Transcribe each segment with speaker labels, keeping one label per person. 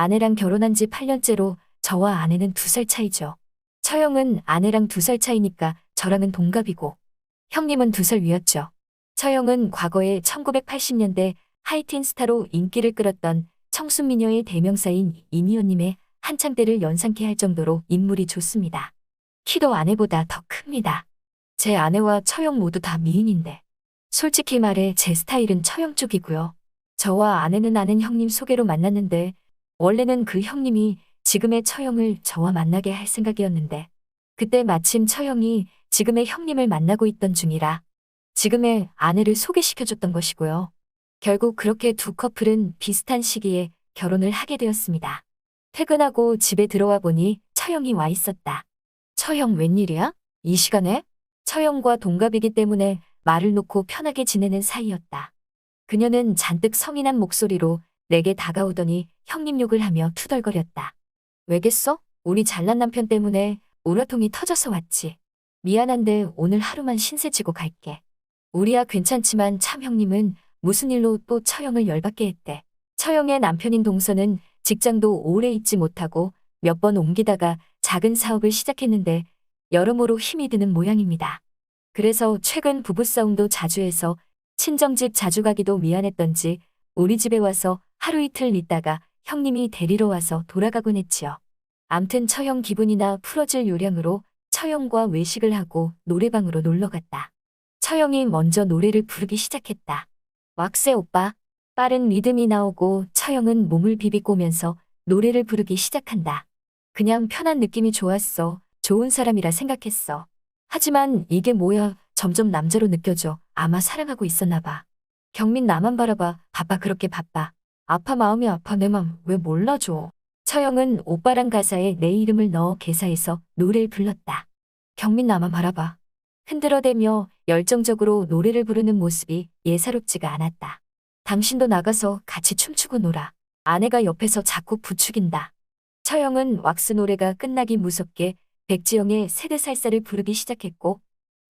Speaker 1: 아내랑 결혼한 지 8년째로 저와 아내는 2살 차이죠. 처형은 아내랑 2살 차이니까 저랑은 동갑이고 형님은 2살 위였죠. 처형은 과거에 1980년대 하이틴 스타로 인기를 끌었던 청순미녀의 대명사인 이미호님의 한창 때를 연상케 할 정도로 인물이 좋습니다. 키도 아내보다 더 큽니다. 제 아내와 처형 모두 다 미인인데 솔직히 말해 제 스타일은 처형 쪽이고요. 저와 아내는 아는 형님 소개로 만났는데 원래는 그 형님이 지금의 처형을 저와 만나게 할 생각이었는데 그때 마침 처형이 지금의 형님을 만나고 있던 중이라 지금의 아내를 소개시켜줬던 것이고요. 결국 그렇게 두 커플은 비슷한 시기에 결혼을 하게 되었습니다. 퇴근하고 집에 들어와 보니 처형이 와 있었다. 처형 웬일이야? 이 시간에? 처형과 동갑이기 때문에 말을 놓고 편하게 지내는 사이였다. 그녀는 잔뜩 성인한 목소리로 내게 다가오더니 형님 욕을 하며 투덜거렸다. 왜겠어? 우리 잘난 남편 때문에 우라통이 터져서 왔지. 미안한데 오늘 하루만 신세지고 갈게. 우리야 괜찮지만 참 형님은 무슨 일로 또 처형을 열받게 했대. 처형의 남편인 동서는 직장도 오래 있지 못하고 몇 번 옮기다가 작은 사업을 시작했는데 여러모로 힘이 드는 모양입니다. 그래서 최근 부부싸움도 자주 해서 친정집 자주 가기도 미안했던지 우리 집에 와서 하루 이틀 있다가 형님이 데리러 와서 돌아가곤 했지요. 암튼 처형 기분이나 풀어줄 요량으로 처형과 외식을 하고 노래방으로 놀러 갔다. 처형이 먼저 노래를 부르기 시작했다. 왁세 오빠. 빠른 리듬이 나오고 처형은 몸을 비비꼬면서 노래를 부르기 시작한다. 그냥 편한 느낌이 좋았어. 좋은 사람이라 생각했어. 하지만 이게 뭐야? 점점 남자로 느껴져. 아마 사랑하고 있었나 봐. 경민 나만 바라봐. 바빠 그렇게 바빠. 아파 마음이 아파 내 맘 왜 몰라줘. 처형은 오빠란 가사에 내 이름을 넣어 개사해서 노래를 불렀다. 경민 나만 바라봐. 흔들어대며 열정적으로 노래를 부르는 모습이 예사롭지가 않았다. 당신도 나가서 같이 춤추고 놀아. 아내가 옆에서 자꾸 부추긴다. 처형은 왁스 노래가 끝나기 무섭게 백지영의 세대살사를 부르기 시작했고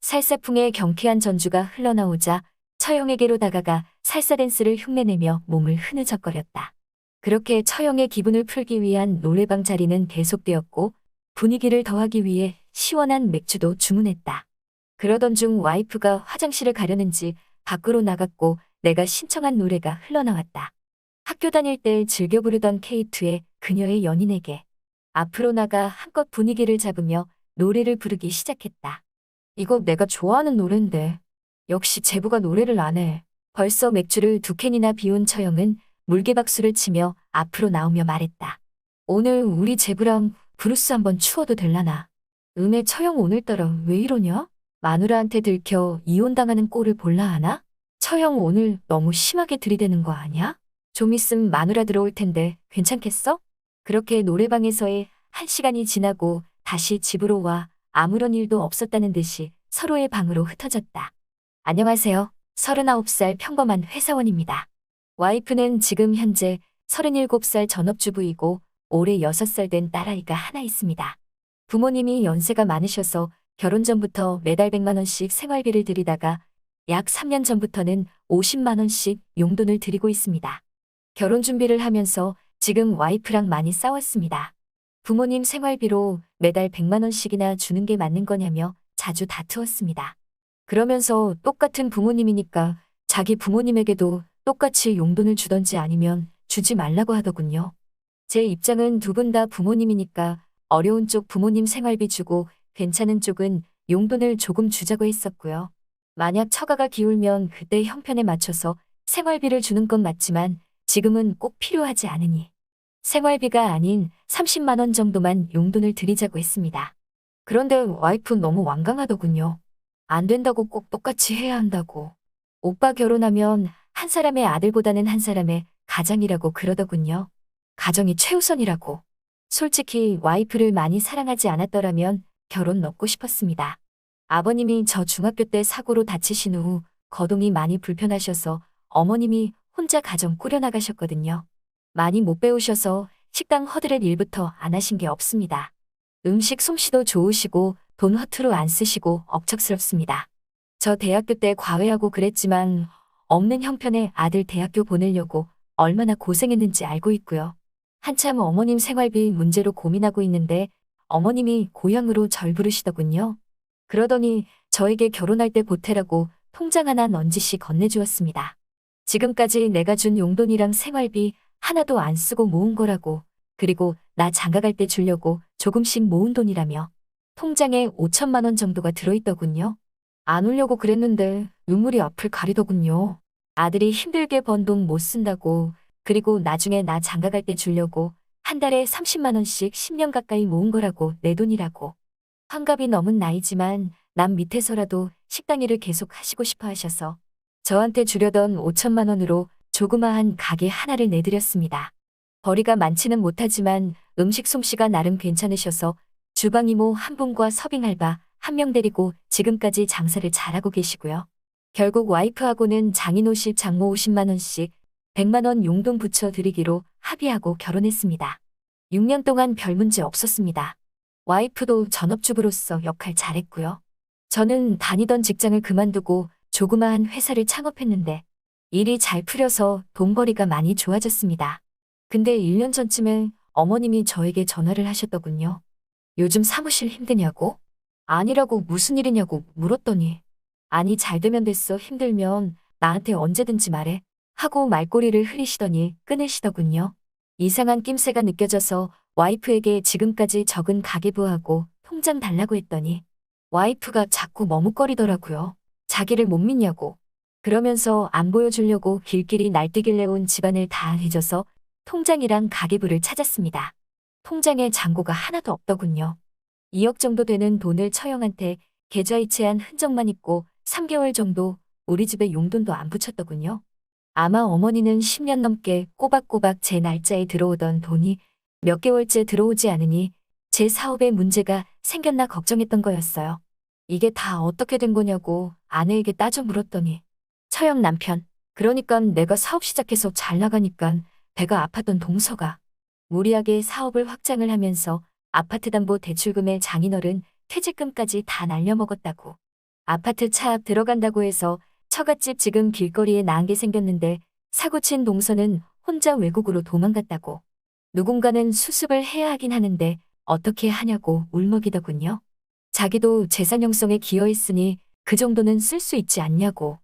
Speaker 1: 살사풍의 경쾌한 전주가 흘러나오자 처형에게로 다가가 살사 댄스를 흉내내며 몸을 흐느적거렸다. 그렇게 처형의 기분을 풀기 위한 노래방 자리는 계속되었고 분위기를 더하기 위해 시원한 맥주도 주문했다. 그러던 중 와이프가 화장실을 가려는지 밖으로 나갔고 내가 신청한 노래가 흘러나왔다. 학교 다닐 때 즐겨 부르던 K2의 그녀의 연인에게 앞으로 나가 한껏 분위기를 잡으며 노래를 부르기 시작했다. 이거 내가 좋아하는 노랜데. 역시 제부가 노래를 안 해. 벌써 맥주를 2캔이나 비운 처형은 물개박수를 치며 앞으로 나오며 말했다. 오늘 우리 제부랑 브루스 한번 추어도 될라나. 음에 처형 오늘따라 왜 이러냐? 마누라한테 들켜 이혼당하는 꼴을 볼라 하나? 처형 오늘 너무 심하게 들이대는 거 아니야? 좀 있음 마누라 들어올 텐데 괜찮겠어? 그렇게 노래방에서의 1시간이 지나고 다시 집으로 와 아무런 일도 없었다는 듯이 서로의 방으로 흩어졌다. 안녕하세요. 39살 평범한 회사원입니다. 와이프는 지금 현재 37살 전업주부이고 올해 6살 된 딸아이가 하나 있습니다. 부모님이 연세가 많으셔서 결혼 전부터 매달 100만 원씩 생활비를 드리다가 약 3년 전부터는 50만 원씩 용돈을 드리고 있습니다. 결혼 준비를 하면서 지금 와이프랑 많이 싸웠습니다. 부모님 생활비로 매달 100만 원씩이나 주는 게 맞는 거냐며 자주 다투었습니다. 그러면서 똑같은 부모님이니까 자기 부모님에게도 똑같이 용돈을 주던지 아니면 주지 말라고 하더군요. 제 입장은 두 분 다 부모님이니까 어려운 쪽 부모님 생활비 주고 괜찮은 쪽은 용돈을 조금 주자고 했었고요. 만약 처가가 기울면 그때 형편에 맞춰서 생활비를 주는 건 맞지만 지금은 꼭 필요하지 않으니 생활비가 아닌 30만 원 정도만 용돈을 드리자고 했습니다. 그런데 와이프 너무 완강하더군요. 안 된다고 꼭 똑같이 해야 한다고. 오빠 결혼하면 한 사람의 아들보다는 한 사람의 가장이라고 그러더군요. 가정이 최우선이라고. 솔직히 와이프를 많이 사랑하지 않았더라면 결혼 넣고 싶었습니다. 아버님이 저 중학교 때 사고로 다치신 후 거동이 많이 불편하셔서 어머님이 혼자 가정 꾸려나가셨거든요. 많이 못 배우셔서 식당 허드렛 일부터 안 하신 게 없습니다. 음식 솜씨도 좋으시고 돈 허투루 안 쓰시고 억척스럽습니다. 저 대학교 때 과외하고 그랬지만 없는 형편에 아들 대학교 보내려고 얼마나 고생했는지 알고 있고요. 한참 어머님 생활비 문제로 고민하고 있는데 어머님이 고향으로 절 부르시더군요. 그러더니 저에게 결혼할 때 보태라고 통장 하나 넌지시 건네주었습니다. 지금까지 내가 준 용돈이랑 생활비 하나도 안 쓰고 모은 거라고, 그리고 나 장가갈 때 주려고 조금씩 모은 돈이라며 통장에 5천만 원 정도가 들어있더군요. 안 울려고 그랬는데 눈물이 앞을 가리더군요. 아들이 힘들게 번 돈 못 쓴다고, 그리고 나중에 나 장가갈 때 주려고 한 달에 30만 원씩 10년 가까이 모은 거라고, 내 돈이라고. 환갑이 넘은 나이지만 남 밑에서라도 식당 일을 계속 하시고 싶어 하셔서 저한테 주려던 5천만 원으로 조그마한 가게 하나를 내드렸습니다. 벌이가 많지는 못하지만 음식 솜씨가 나름 괜찮으셔서 주방 이모 한 분과 서빙 알바 한 명 데리고 지금까지 장사를 잘하고 계시고요. 결국 와이프하고는 장인옷 장모 50만 원씩 100만 원 용돈 붙여드리기로 합의하고 결혼했습니다. 6년 동안 별 문제 없었습니다. 와이프도 전업주부로서 역할 잘했고요. 저는 다니던 직장을 그만두고 조그마한 회사를 창업했는데 일이 잘 풀려서 돈벌이가 많이 좋아졌습니다. 근데 1년 전쯤에 어머님이 저에게 전화를 하셨더군요. 요즘 사무실 힘드냐고? 아니라고 무슨 일이냐고 물었더니, 아니 잘 되면 됐어, 힘들면 나한테 언제든지 말해 하고 말꼬리를 흐리시더니 끊으시더군요. 이상한 낌새가 느껴져서 와이프에게 지금까지 적은 가계부하고 통장 달라고 했더니 와이프가 자꾸 머뭇거리더라고요. 자기를 못 믿냐고. 그러면서 안 보여주려고 길길이 날뛰길래 온 집안을 다 뒤져서 통장이랑 가계부를 찾았습니다. 통장에 잔고가 하나도 없더군요. 2억 정도 되는 돈을 처형한테 계좌이체한 흔적만 있고 3개월 정도 우리 집에 용돈도 안 붙였더군요. 아마 어머니는 10년 넘게 꼬박꼬박 제 날짜에 들어오던 돈이 몇 개월째 들어오지 않으니 제 사업에 문제가 생겼나 걱정했던 거였어요. 이게 다 어떻게 된 거냐고 아내에게 따져 물었더니, 처형 남편, 그러니까 내가 사업 시작해서 잘 나가니까 배가 아팠던 동서가 무리하게 사업을 확장을 하면서 아파트 담보 대출금에 장인어른 퇴직금까지 다 날려먹었다고. 아파트 차 앞 들어간다고 해서 처갓집 지금 길거리에 나은 게 생겼는데 사고친 동서는 혼자 외국으로 도망갔다고. 누군가는 수습을 해야 하긴 하는데 어떻게 하냐고 울먹이더군요. 자기도 재산 형성에 기여했으니 그 정도는 쓸 수 있지 않냐고.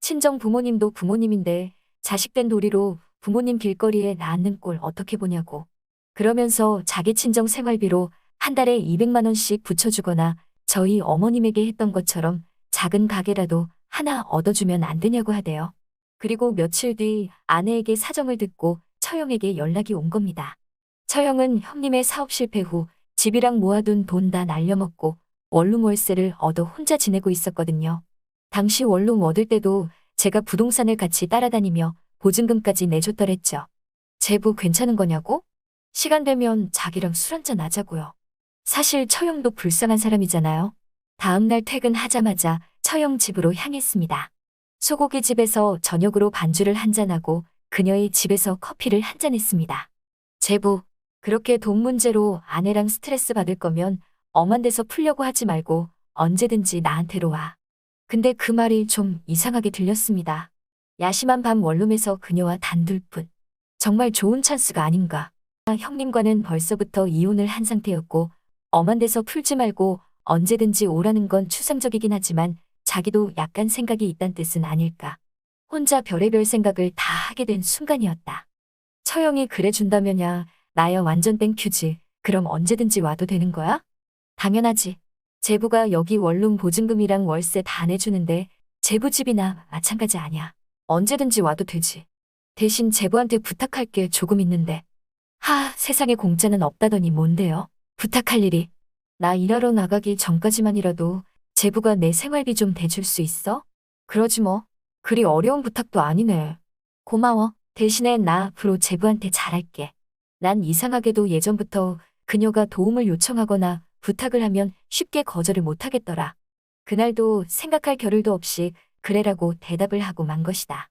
Speaker 1: 친정 부모님도 부모님인데 자식된 도리로 부모님 길거리에 낳는 꼴 어떻게 보냐고. 그러면서 자기 친정 생활비로 한 달에 200만 원씩 붙여주거나 저희 어머님에게 했던 것처럼 작은 가게라도 하나 얻어주면 안 되냐고 하대요. 그리고 며칠 뒤 아내에게 사정을 듣고 처형에게 연락이 온 겁니다. 처형은 형님의 사업 실패 후 집이랑 모아둔 돈 다 날려먹고 원룸 월세를 얻어 혼자 지내고 있었거든요. 당시 원룸 얻을 때도 제가 부동산을 같이 따라다니며 보증금까지 내줬더랬죠. 제부 괜찮은 거냐고? 시간 되면 자기랑 술 한잔 하자고요. 사실 처형도 불쌍한 사람이잖아요. 다음날 퇴근하자마자 처형 집으로 향했습니다. 소고기 집에서 저녁으로 반주를 한잔하고 그녀의 집에서 커피를 한잔했습니다. 제부, 그렇게 돈 문제로 아내랑 스트레스 받을 거면 엄한 데서 풀려고 하지 말고 언제든지 나한테로 와. 근데 그 말이 좀 이상하게 들렸습니다. 야심한 밤 원룸에서 그녀와 단둘뿐. 정말 좋은 찬스가 아닌가. 형님과는 벌써부터 이혼을 한 상태였고 엄한 데서 풀지 말고 언제든지 오라는 건 추상적이긴 하지만 자기도 약간 생각이 있단 뜻은 아닐까. 혼자 별의별 생각을 다 하게 된 순간이었다. 처형이 그래준다면야 나야 완전 땡큐지. 그럼 언제든지 와도 되는 거야? 당연하지. 제부가 여기 원룸 보증금이랑 월세 다 내주는데 제부 집이나 마찬가지 아냐. 언제든지 와도 되지. 대신 제부한테 부탁할 게 조금 있는데. 세상에 공짜는 없다더니 뭔데요? 부탁할 일이. 나 일하러 나가기 전까지만이라도 제부가 내 생활비 좀 대줄 수 있어? 그러지 뭐. 그리 어려운 부탁도 아니네. 고마워. 대신에 나 앞으로 제부한테 잘할게. 난 이상하게도 예전부터 그녀가 도움을 요청하거나 부탁을 하면 쉽게 거절을 못하겠더라. 그날도 생각할 겨를도 없이 그래라고 대답을 하고 만 것이다.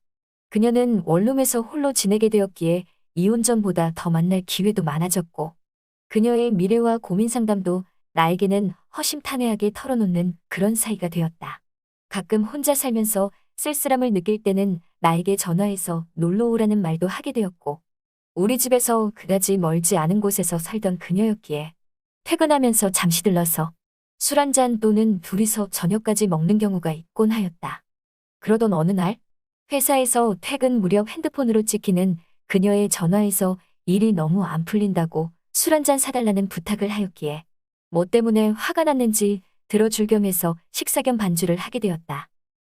Speaker 1: 그녀는 원룸에서 홀로 지내게 되었기에 이혼 전보다 더 만날 기회도 많아졌고 그녀의 미래와 고민 상담도 나에게는 허심탄회하게 털어놓는 그런 사이가 되었다. 가끔 혼자 살면서 쓸쓸함을 느낄 때는 나에게 전화해서 놀러 오라는 말도 하게 되었고 우리 집에서 그다지 멀지 않은 곳에서 살던 그녀였기에 퇴근하면서 잠시 들러서 술 한 잔 또는 둘이서 저녁까지 먹는 경우가 있곤 하였다. 그러던 어느 날 회사에서 퇴근 무렵 핸드폰으로 찍히는 그녀의 전화에서 일이 너무 안 풀린다고 술 한 잔 사달라는 부탁을 하였기에 뭐 때문에 화가 났는지 들어줄 겸 해서 식사 겸 반주를 하게 되었다.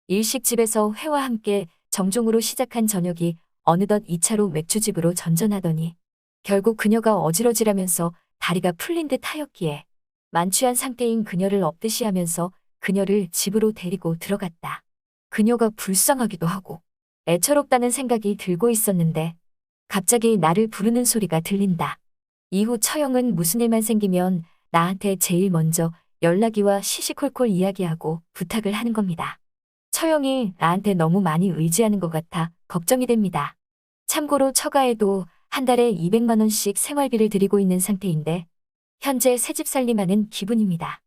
Speaker 1: 일식집에서 회와 함께 정종으로 시작한 저녁이 어느덧 2차로 맥주집으로 전전하더니 결국 그녀가 어지러지라면서 다리가 풀린 듯 하였기에 만취한 상태인 그녀를 업듯이 하면서 그녀를 집으로 데리고 들어갔다. 그녀가 불쌍하기도 하고 애처롭다는 생각이 들고 있었는데 갑자기 나를 부르는 소리가 들린다. 이후 처형은 무슨 일만 생기면 나한테 제일 먼저 연락이와 시시콜콜 이야기하고 부탁을 하는 겁니다. 처형이 나한테 너무 많이 의지하는 것 같아 걱정이 됩니다. 참고로 처가에도 한 달에 200만 원씩 생활비를 드리고 있는 상태인데 현재 새집 살림하는 기분입니다.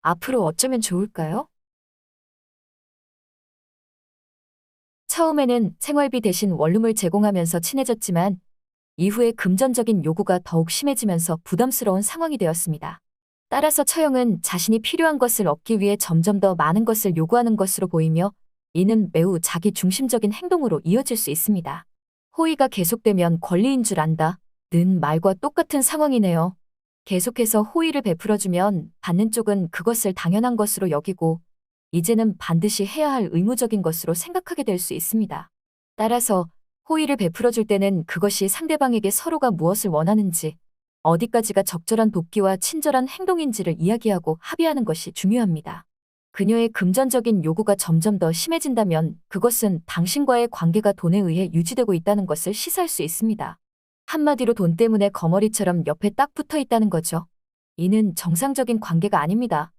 Speaker 1: 앞으로 어쩌면 좋을까요? 처음에는 생활비 대신 원룸을 제공하면서 친해졌지만 이후에 금전적인 요구가 더욱 심해지면서 부담스러운 상황이 되었습니다. 따라서 처형은 자신이 필요한 것을 얻기 위해 점점 더 많은 것을 요구하는 것으로 보이며 이는 매우 자기 중심적인 행동으로 이어질 수 있습니다. 호의가 계속되면 권리인 줄 안다. 는 말과 똑같은 상황이네요. 계속해서 호의를 베풀어주면 받는 쪽은 그것을 당연한 것으로 여기고 이제는 반드시 해야 할 의무적인 것으로 생각하게 될 수 있습니다. 따라서 호의를 베풀어줄 때는 그것이 상대방에게 서로가 무엇을 원하는지, 어디까지가 적절한 돕기와 친절한 행동인지를 이야기하고 합의하는 것이 중요합니다. 그녀의 금전적인 요구가 점점 더 심해진다면 그것은 당신과의 관계가 돈에 의해 유지되고 있다는 것을 시사할 수 있습니다. 한마디로 돈 때문에 거머리처럼 옆에 딱 붙어 있다는 거죠. 이는 정상적인 관계가 아닙니다.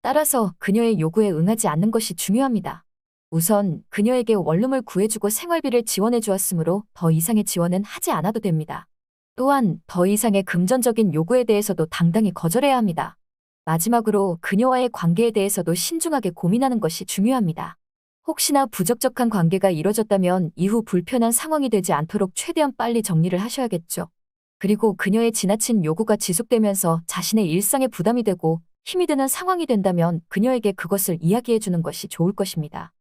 Speaker 1: 따라서 그녀의 요구에 응하지 않는 것이 중요합니다. 우선 그녀에게 원룸을 구해주고 생활비를 지원해 주었으므로 더 이상의 지원은 하지 않아도 됩니다. 또한 더 이상의 금전적인 요구에 대해서도 당당히 거절해야 합니다. 마지막으로 그녀와의 관계에 대해서도 신중하게 고민하는 것이 중요합니다. 혹시나 부적절한 관계가 이뤄졌다면 이후 불편한 상황이 되지 않도록 최대한 빨리 정리를 하셔야겠죠. 그리고 그녀의 지나친 요구가 지속되면서 자신의 일상에 부담이 되고 힘이 드는 상황이 된다면 그녀에게 그것을 이야기해 주는 것이 좋을 것입니다.